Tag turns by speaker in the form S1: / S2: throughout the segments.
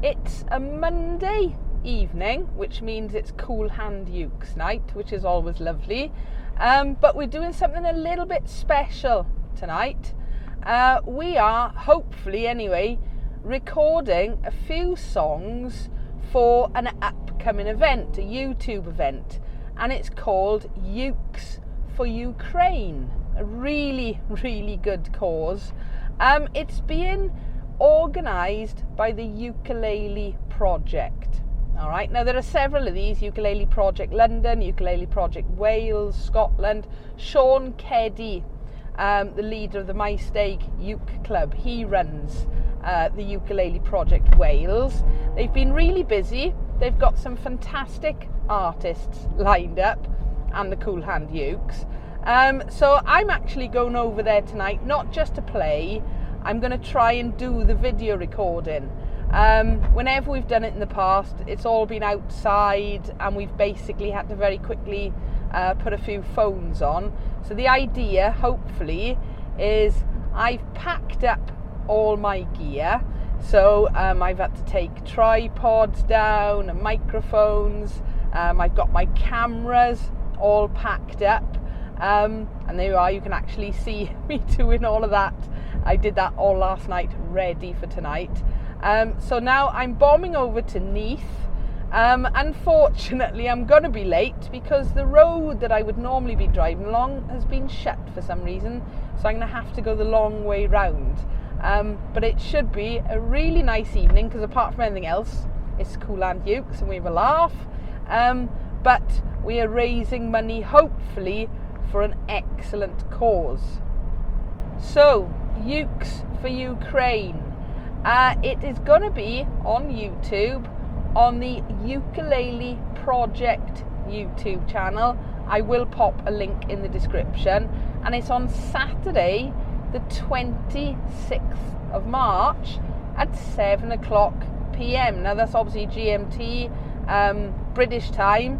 S1: It's a Monday evening, which means it's Kool Hand Ukes night, which is always lovely. But we're doing something a little bit special tonight. We are, hopefully anyway, recording a few songs for an upcoming event, a YouTube event, and it's called Ukes For Ukraine. A really, really good cause. It's being organised by the Ukulele Project. All right, now there are several of these: Ukulele Project London, Ukulele Project Wales, Scotland. Sean Keddy, the leader of the My Stag Uke Club, he runs the Ukulele Project Wales. They've been really busy. They've got some fantastic artists lined up, and the Kool Hand Ukes. So I'm actually going over there tonight, not just to play. I'm going to try and do the video recording. Whenever we've done it in the past, it's all been outside, and we've basically had to very quickly put a few phones on. So the idea, hopefully, is I've packed up all my gear. So I've had to take tripods down and microphones. I've got my cameras all packed up. And there you are, you can actually see me doing all of that. I did that all last night, ready for tonight. So now I'm bombing over to Neath. Unfortunately, I'm going to be late because the road that I would normally be driving along has been shut for some reason. So I'm going to have to go the long way round. But it should be a really nice evening because apart from anything else, it's Kool Hand Ukes and we have a laugh. But we are raising money, hopefully, for an excellent cause. So, Ukes for Ukraine. It is going to be on YouTube, on the Ukulele Project YouTube channel. I will pop a link in the description. And it's on Saturday, the 26th of March at 7 o'clock p.m. Now that's obviously GMT, British time,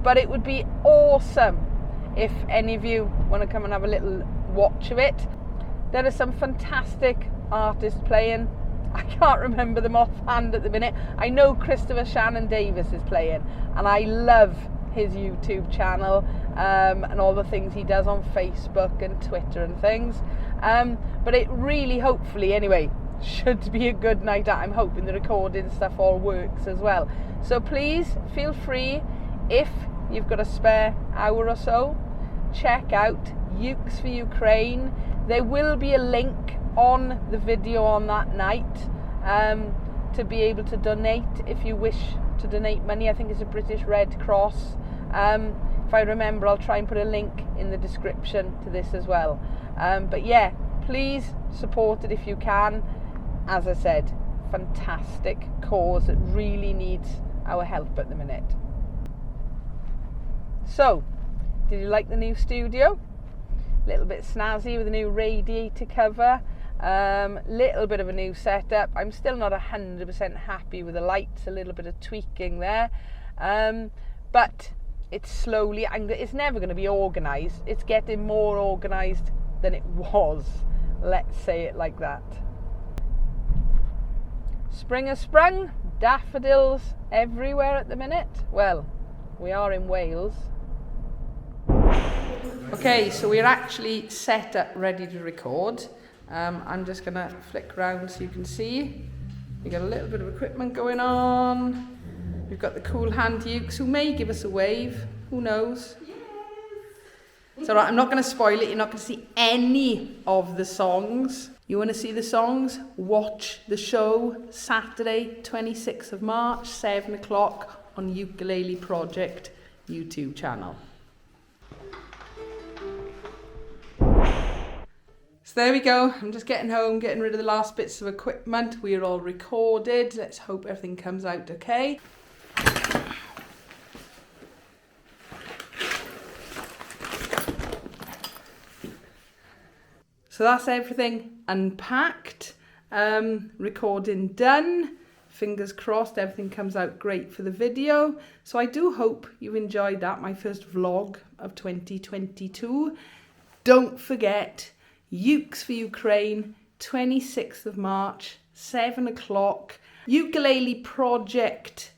S1: but it would be awesome if any of you want to come and have a little watch of it. There are some fantastic artists playing. I can't remember them offhand at the minute. I know Christopher Shannon Davis is playing, and I love his YouTube channel and all the things he does on Facebook and Twitter and things. But it really, hopefully anyway, should be a good night out. I'm hoping the recording stuff all works as well. So please feel free, if you've got a spare hour or so, check out Ukes for Ukraine. There will be a link on the video on that night to be able to donate if you wish to donate money. I think it's a British Red Cross. If I remember, I'll try and put a link in the description to this as well. But yeah, please support it if you can. As I said, fantastic cause that really needs our help at the minute. So, did you like the new studio? A little bit snazzy with a new radiator cover. Little bit of a new setup. I'm still not 100% happy with the lights. A little bit of tweaking there. But it's slowly, it's never going to be organised. It's getting more organised than it was. Let's say it like that. Spring has sprung. Daffodils everywhere at the minute. Well, we are in Wales. Okay, so we're actually set up, ready to record. I'm just going to flick around so you can see. We've got a little bit of equipment going on. We've got the Kool Hand Ukes, who may give us a wave. Who knows? Yes. It's all right, I'm not going to spoil it. You're not going to see any of the songs. You want to see the songs? Watch the show Saturday, 26th of March, 7 o'clock on Ukulele Project YouTube channel. So there we go. I'm just getting home, getting rid of the last bits of equipment. We are all recorded. Let's hope everything comes out okay. So that's everything unpacked. Recording done. Fingers crossed everything comes out great for the video. So I do hope you enjoyed that, my first vlog of 2022. Don't forget, Ukes for Ukraine, 26th of March, 7 o'clock. Ukulele Project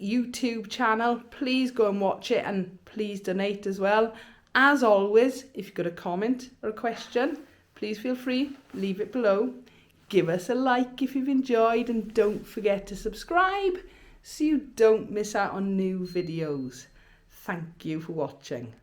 S1: YouTube channel. Please go and watch it, and please donate as well. As always, if you've got a comment or a question, please feel free, leave it below. Give us a like if you've enjoyed, and don't forget to subscribe so you don't miss out on new videos. Thank you for watching.